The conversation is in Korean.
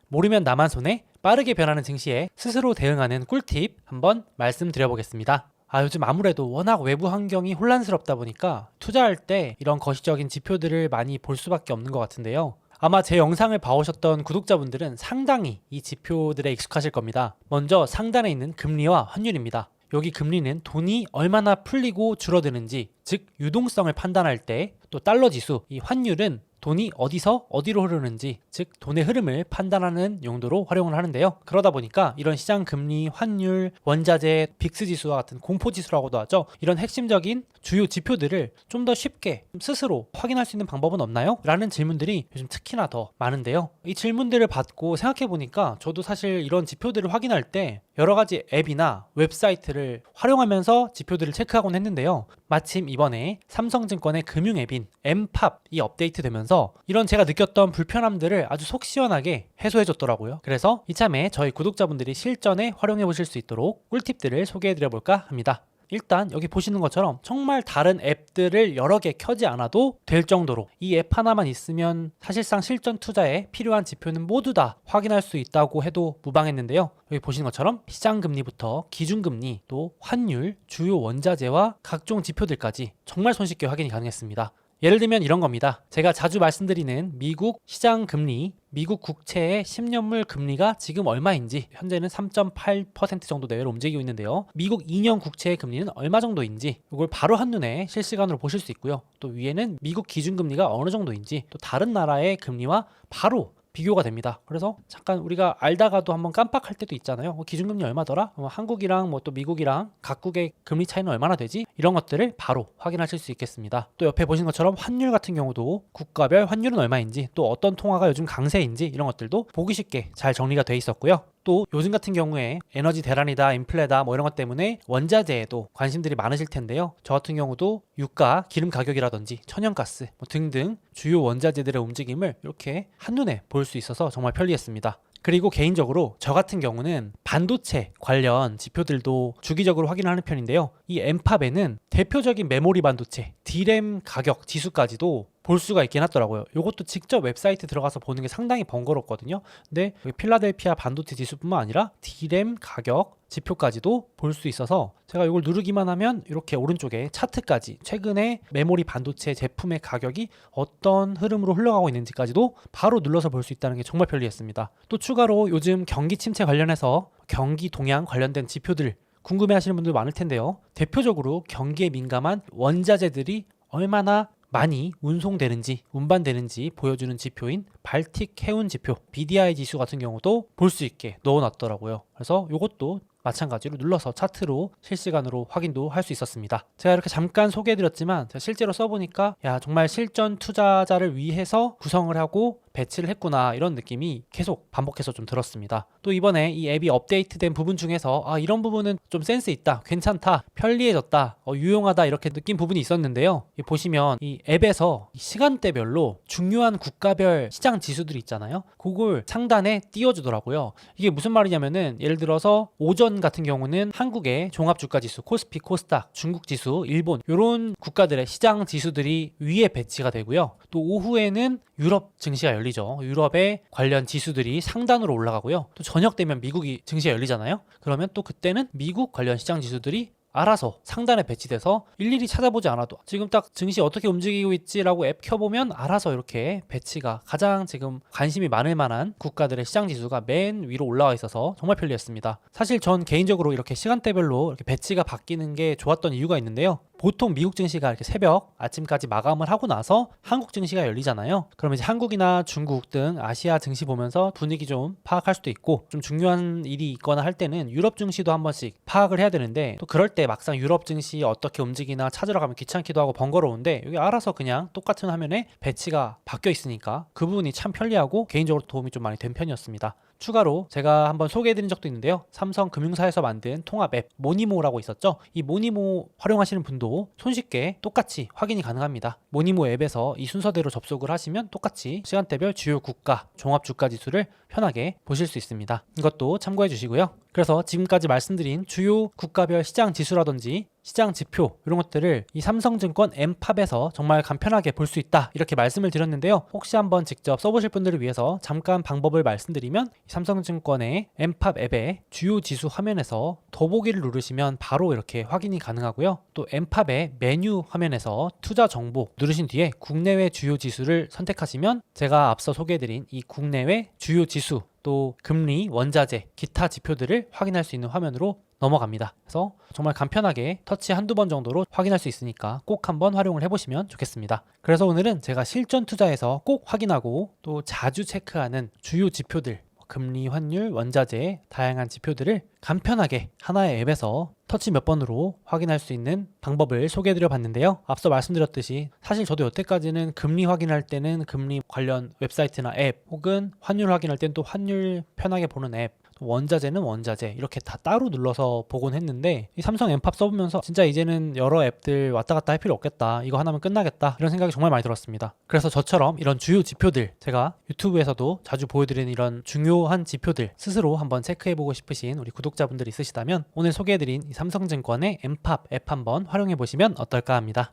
모르면 나만 손해, 빠르게 변하는 증시에 스스로 대응하는 꿀팁 한번 말씀드려보겠습니다. 요즘 아무래도 워낙 외부 환경이 혼란스럽다 보니까 투자할 때 이런 거시적인 지표들을 많이 볼 수밖에 없는 것 같은데요. 아마 제 영상을 봐오셨던 구독자분들은 상당히 이 지표들에 익숙하실 겁니다. 먼저 상단에 있는 금리와 환율입니다. 여기 금리는 돈이 얼마나 풀리고 줄어드는지, 즉 유동성을 판단할 때, 또 달러 지수, 이 환율은 돈이 어디서 어디로 흐르는지, 즉 돈의 흐름을 판단하는 용도로 활용을 하는데요. 그러다 보니까 이런 시장 금리, 환율, 원자재, 빅스 지수와 같은 공포 지수라고도 하죠. 이런 핵심적인 주요 지표들을 좀 더 쉽게 스스로 확인할 수 있는 방법은 없나요? 라는 질문들이 요즘 특히나 더 많은데요. 이 질문들을 받고 생각해 보니까 저도 사실 이런 지표들을 확인할 때 여러 가지 앱이나 웹사이트를 활용하면서 지표들을 체크하곤 했는데요. 마침 이번에 삼성증권의 금융 앱인 엠팝이 업데이트 되면서 이런 제가 느꼈던 불편함들을 아주 속 시원하게 해소해 줬더라고요. 그래서 이참에 저희 구독자분들이 실전에 활용해 보실 수 있도록 꿀팁들을 소개해 드려 볼까 합니다. 일단 여기 보시는 것처럼 정말 다른 앱들을 여러 개 켜지 않아도 될 정도로 이 앱 하나만 있으면 사실상 실전 투자에 필요한 지표는 모두 다 확인할 수 있다고 해도 무방했는데요. 여기 보시는 것처럼 시장금리부터 기준금리, 또 환율, 주요 원자재와 각종 지표들까지 정말 손쉽게 확인이 가능했습니다. 예를 들면 이런 겁니다. 제가 자주 말씀드리는 미국 시장 금리, 미국 국채의 10년물 금리가 지금 얼마인지, 현재는 3.8% 정도 내외로 움직이고 있는데요. 미국 2년 국채의 금리는 얼마 정도인지 이걸 바로 한눈에 실시간으로 보실 수 있고요. 또 위에는 미국 기준금리가 어느 정도인지, 또 다른 나라의 금리와 바로 비교가 됩니다. 그래서 잠깐 우리가 알다가도 한번 깜빡할 때도 있잖아요. 기준금리 얼마더라? 한국이랑 또 미국이랑 각국의 금리 차이는 얼마나 되지? 이런 것들을 바로 확인하실 수 있겠습니다. 또 옆에 보시는 것처럼 환율 같은 경우도 국가별 환율은 얼마인지, 또 어떤 통화가 요즘 강세인지 이런 것들도 보기 쉽게 잘 정리가 돼 있었고요. 또 요즘 같은 경우에 에너지 대란이다, 인플레다 이런 것 때문에 원자재에도 관심들이 많으실 텐데요. 저 같은 경우도 유가, 기름 가격이라든지 천연가스 등등 주요 원자재들의 움직임을 이렇게 한눈에 볼 수 있어서 정말 편리했습니다. 그리고 개인적으로 저 같은 경우는 반도체 관련 지표들도 주기적으로 확인하는 편인데요. 이 엠팝에는 대표적인 메모리 반도체, D램 가격 지수까지도 볼 수가 있긴 하더라고요. 이것도 직접 웹사이트 들어가서 보는 게 상당히 번거롭거든요. 근데 여기 필라델피아 반도체 지수뿐만 아니라 D램 가격 지표까지도 볼 수 있어서 제가 이걸 누르기만 하면 이렇게 오른쪽에 차트까지 최근에 메모리 반도체 제품의 가격이 어떤 흐름으로 흘러가고 있는지까지도 바로 눌러서 볼 수 있다는 게 정말 편리했습니다. 또 추가로 요즘 경기 침체 관련해서 경기 동향 관련된 지표들 궁금해하시는 분들 많을 텐데요. 대표적으로 경기에 민감한 원자재들이 얼마나 많이 운송되는지, 운반되는지 보여주는 지표인 발틱 해운 지표, BDI 지수 같은 경우도 볼 수 있게 넣어놨더라고요. 그래서 이것도 마찬가지로 눌러서 차트로 실시간으로 확인도 할 수 있었습니다. 제가 이렇게 잠깐 소개해드렸지만 제가 실제로 써보니까 정말 실전 투자자를 위해서 구성을 하고 배치를 했구나, 이런 느낌이 계속 반복해서 좀 들었습니다. 또 이번에 이 앱이 업데이트된 부분 중에서 이런 부분은 좀 센스 있다, 괜찮다, 편리해졌다, 유용하다 이렇게 느낀 부분이 있었는데요. 보시면 이 앱에서 시간대별로 중요한 국가별 시장 지수들이 있잖아요. 그걸 상단에 띄워주더라고요. 이게 무슨 말이냐면은 예를 들어서 오전 같은 경우는 한국의 종합주가지수, 코스피, 코스닥, 중국지수, 일본 이런 국가들의 시장 지수들이 위에 배치가 되고요. 또 오후에는 유럽 증시가 열리죠. 유럽의 관련 지수들이 상단으로 올라가고요. 또 저녁 되면 미국이 증시가 열리잖아요. 그러면 또 그때는 미국 관련 시장 지수들이 알아서 상단에 배치돼서 일일이 찾아보지 않아도 지금 딱 증시 어떻게 움직이고 있지라고 앱 켜보면 알아서 이렇게 배치가, 가장 지금 관심이 많을 만한 국가들의 시장 지수가 맨 위로 올라와 있어서 정말 편리했습니다. 사실 전 개인적으로 이렇게 시간대별로 이렇게 배치가 바뀌는 게 좋았던 이유가 있는데요. 보통 미국 증시가 이렇게 새벽 아침까지 마감을 하고 나서 한국 증시가 열리잖아요. 그러면 이제 한국이나 중국 등 아시아 증시 보면서 분위기 좀 파악할 수도 있고, 좀 중요한 일이 있거나 할 때는 유럽 증시도 한 번씩 파악을 해야 되는데, 또 그럴 때 막상 유럽 증시 어떻게 움직이나 찾으러 가면 귀찮기도 하고 번거로운데, 여기 알아서 그냥 똑같은 화면에 배치가 바뀌어 있으니까 그 부분이 참 편리하고 개인적으로 도움이 좀 많이 된 편이었습니다. 추가로 제가 한번 소개해드린 적도 있는데요. 삼성금융사에서 만든 통합 앱 모니모라고 있었죠. 이 모니모 활용하시는 분도 손쉽게 똑같이 확인이 가능합니다. 모니모 앱에서 이 순서대로 접속을 하시면 똑같이 시간대별 주요 국가 종합주가지수를 편하게 보실 수 있습니다. 이것도 참고해 주시고요. 그래서 지금까지 말씀드린 주요 국가별 시장 지수라든지 시장 지표 이런 것들을 이 삼성증권 엠팝에서 정말 간편하게 볼 수 있다 이렇게 말씀을 드렸는데요. 혹시 한번 직접 써보실 분들을 위해서 잠깐 방법을 말씀드리면 삼성증권의 엠팝 앱의 주요 지수 화면에서 더보기를 누르시면 바로 이렇게 확인이 가능하고요. 또 엠팝의 메뉴 화면에서 투자 정보 누르신 뒤에 국내외 주요 지수를 선택하시면 제가 앞서 소개해드린 이 국내외 주요 지수 또 금리, 원자재, 기타 지표들을 확인할 수 있는 화면으로 넘어갑니다. 그래서 정말 간편하게 터치 한두 번 정도로 확인할 수 있으니까 꼭 한번 활용을 해보시면 좋겠습니다. 그래서 오늘은 제가 실전 투자에서 꼭 확인하고 또 자주 체크하는 주요 지표들, 금리, 환율, 원자재, 다양한 지표들을 간편하게 하나의 앱에서 터치 몇 번으로 확인할 수 있는 방법을 소개해드려 봤는데요. 앞서 말씀드렸듯이 사실 저도 여태까지는 금리 확인할 때는 금리 관련 웹사이트나 앱 혹은 환율 확인할 때는 또 환율 편하게 보는 앱, 원자재는 원자재 이렇게 다 따로 눌러서 보곤 했는데 이 삼성 엠팝 써보면서 진짜 이제는 여러 앱들 왔다 갔다 할 필요 없겠다, 이거 하나면 끝나겠다 이런 생각이 정말 많이 들었습니다. 그래서 저처럼 이런 주요 지표들, 제가 유튜브에서도 자주 보여드리는 이런 중요한 지표들 스스로 한번 체크해보고 싶으신 우리 구독자분들이 있으시다면 오늘 소개해드린 이 삼성증권의 엠팝 앱 한번 활용해보시면 어떨까 합니다.